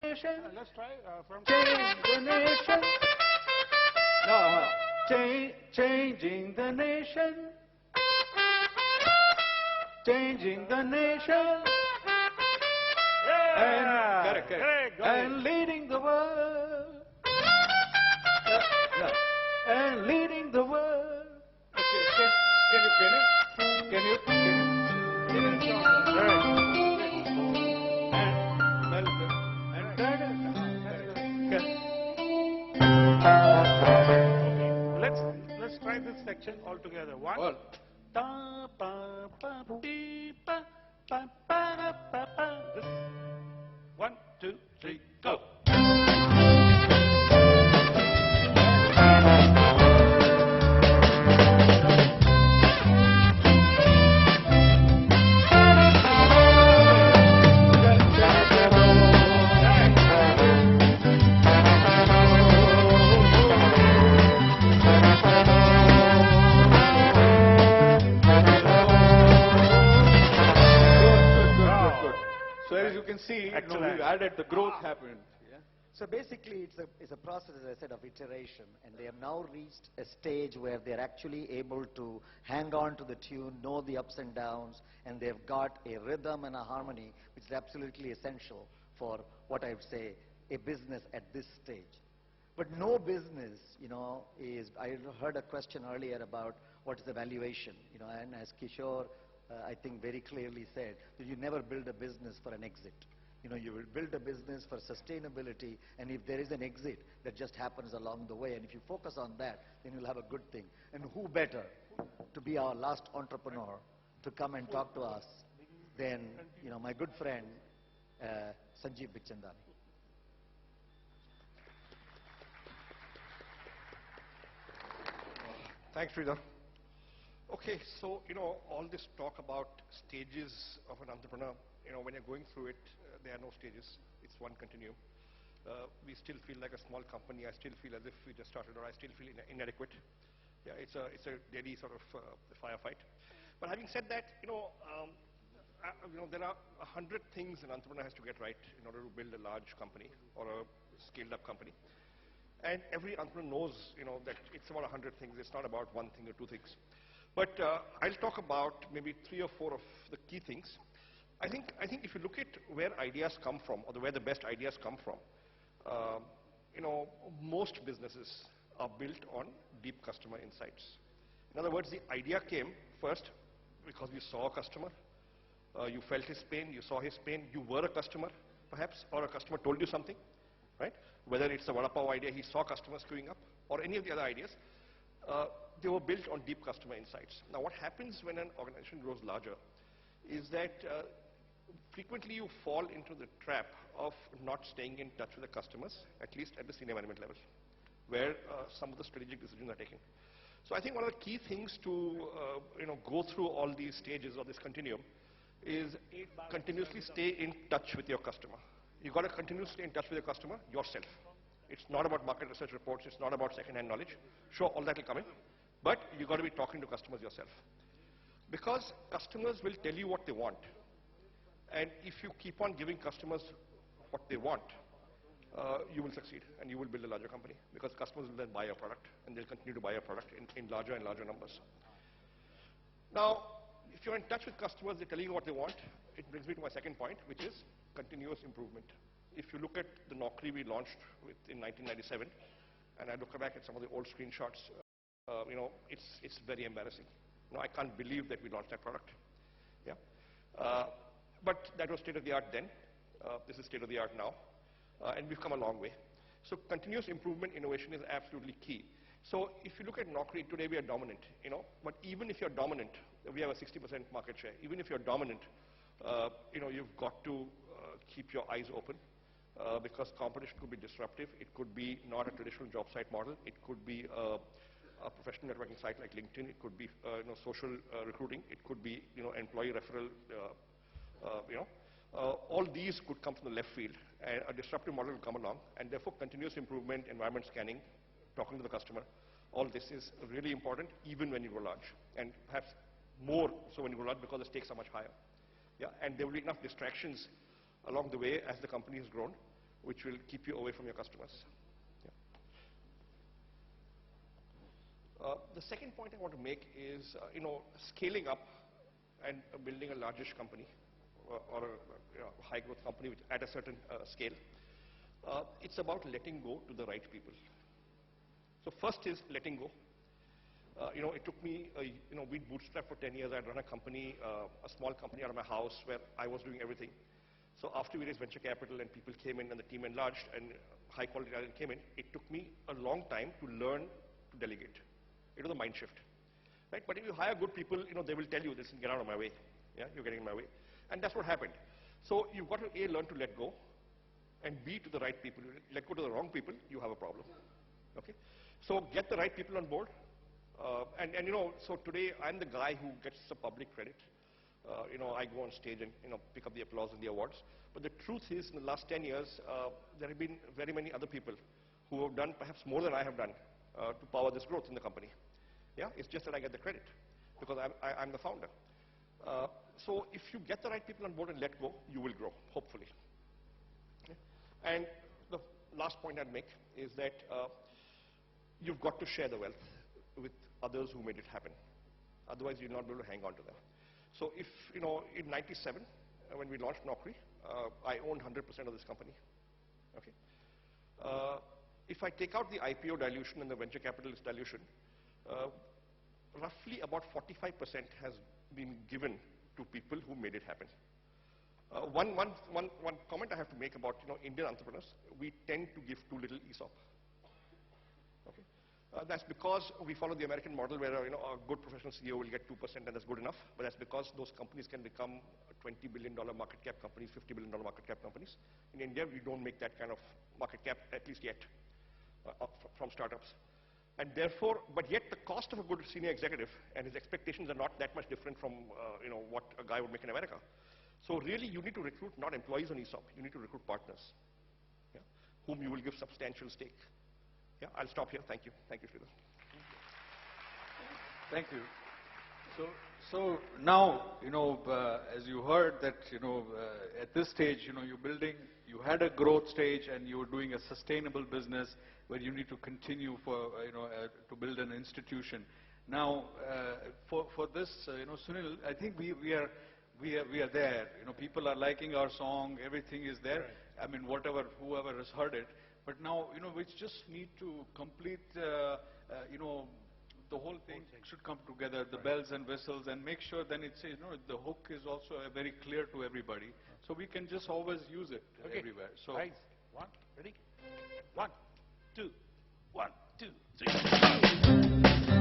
Let's try from... Change the nation. Changing the nation. Changing the nation. Yeah. Correct. And leading the world. And leading the world. Okay, can you? Let's try this section all together. One. Ta pa pa dee pa pa pa pa pa. This. 1, 2, 3, go. See, we've added, the growth happened. Yeah? So basically, it's a process, as I said, of iteration, and they have now reached a stage where they're actually able to hang on to the tune, know the ups and downs, and they've got a rhythm and a harmony, which is absolutely essential for what I would say a business at this stage. But no business, is. I heard a question earlier about what is the valuation, and as Kishore, I think very clearly said, that you never build a business for an exit. You will build a business for sustainability, and if there is an exit, that just happens along the way. And if you focus on that, then you'll have a good thing. And who better to be our last entrepreneur to come and talk to us than, my good friend, Sanjeev Bichchandani. Thanks, Sridhar. Okay, so, all this talk about stages of an entrepreneur, when you're going through it, there are no stages. It's one continuum. We still feel like a small company. I still feel as if we just started, or I still feel inadequate. Yeah, it's a daily sort of firefight. But having said that, there are 100 things an entrepreneur has to get right in order to build a large company or a scaled-up company. And every entrepreneur knows, that it's about 100 things. It's not about one thing or two things. But I'll talk about maybe 3 or 4 of the key things. I think if you look at where ideas come from, or where the best ideas come from, most businesses are built on deep customer insights. In other words, the idea came first because you saw a customer, you felt his pain, you saw his pain, you were a customer, perhaps, or a customer told you something, right? Whether it's a Vadapav idea, he saw customers queuing up, or any of the other ideas. They were built on deep customer insights. Now, what happens when an organization grows larger is that frequently you fall into the trap of not staying in touch with the customers, at least at the senior management level, where some of the strategic decisions are taken. So I think one of the key things to go through all these stages of this continuum is continuously stay in touch with your customer. You've got to continuously stay in touch with your customer yourself. It's not about market research reports. It's not about second-hand knowledge. Sure, all that will come in. But you've got to be talking to customers yourself. Because customers will tell you what they want. And if you keep on giving customers what they want, you will succeed and you will build a larger company. Because customers will then buy your product, and they'll continue to buy your product in larger and larger numbers. Now, if you're in touch with customers, they're telling you what they want. It brings me to my second point, which is continuous improvement. If you look at the Naukri we launched in 1997, and I look back at some of the old screenshots, it's very embarrassing. I can't believe that we launched that product. Yeah, but that was state of the art then. This is state of the art now, and we've come a long way. So continuous improvement, innovation is absolutely key. So if you look at Naukri today, we are dominant. But even if you're dominant, we have a 60% market share. Even if you're dominant, you've got to keep your eyes open. Because competition could be disruptive. It could be not a traditional job site model. It could be a professional networking site like LinkedIn. It could be social recruiting. It could be employee referral. All these could come from the left field, and a disruptive model will come along. And therefore, continuous improvement, environment scanning, talking to the customer, all this is really important, even when you go large, and perhaps more so when you go large because the stakes are much higher. Yeah, and there will be enough distractions along the way as the company has grown, which will keep you away from your customers. The second point I want to make is, scaling up and building a largish company or a high growth company at a certain scale. It's about letting go to the right people. So first is letting go. It took me, we bootstrapped for 10 years. I'd run a company, a small company out of my house where I was doing everything. So after we raised venture capital and people came in and the team enlarged and high quality talent came in, it took me a long time to learn to delegate. It was a mind shift, right? But if you hire good people, they will tell you, this, get out of my way. Yeah, you're getting in my way. And that's what happened. So you've got to A, learn to let go, and B, to the right people. You let go to the wrong people, you have a problem. Okay? So get the right people on board. So today I'm the guy who gets the public credit. I go on stage and pick up the applause and the awards. But the truth is, in the last 10 years, there have been very many other people who have done perhaps more than I have done to power this growth in the company. Yeah, it's just that I get the credit because I'm the founder. So if you get the right people on board and let go, you will grow, hopefully. Okay? And the last point I'd make is that you've got to share the wealth with others who made it happen. Otherwise, you'll not be able to hang on to them. So if, in 97, when we launched Naukri, I owned 100% of this company. Okay? If I take out the IPO dilution and the venture capitalist dilution, roughly about 45% has been given to people who made it happen. One comment I have to make about Indian entrepreneurs, we tend to give too little ESOP. Okay? That's because we follow the American model where a good professional CEO will get 2% and that's good enough, but that's because those companies can become $20 billion market cap companies, $50 billion market cap companies. In India, we don't make that kind of market cap, at least yet, from startups. And therefore, but yet the cost of a good senior executive and his expectations are not that much different from what a guy would make in America. So really you need to recruit not employees on ESOP, you need to recruit partners, yeah, whom you will give substantial stake. Yeah, I'll stop here. Thank you. Thank you, Sridhar. Thank you. So now, as you heard that, at this stage, you're building, you had a growth stage and you're doing a sustainable business where you need to continue for, to build an institution. Now, for this, Sunil, I think we are there. People are liking our song, everything is there. Right. I mean, whoever has heard it. But now, we just need to complete, the whole thing should come together, the bells and whistles, and make sure then it's, the hook is also very clear to everybody. So we can just always use it everywhere. So, guys, ready? 1, 2, 1, 2, 3.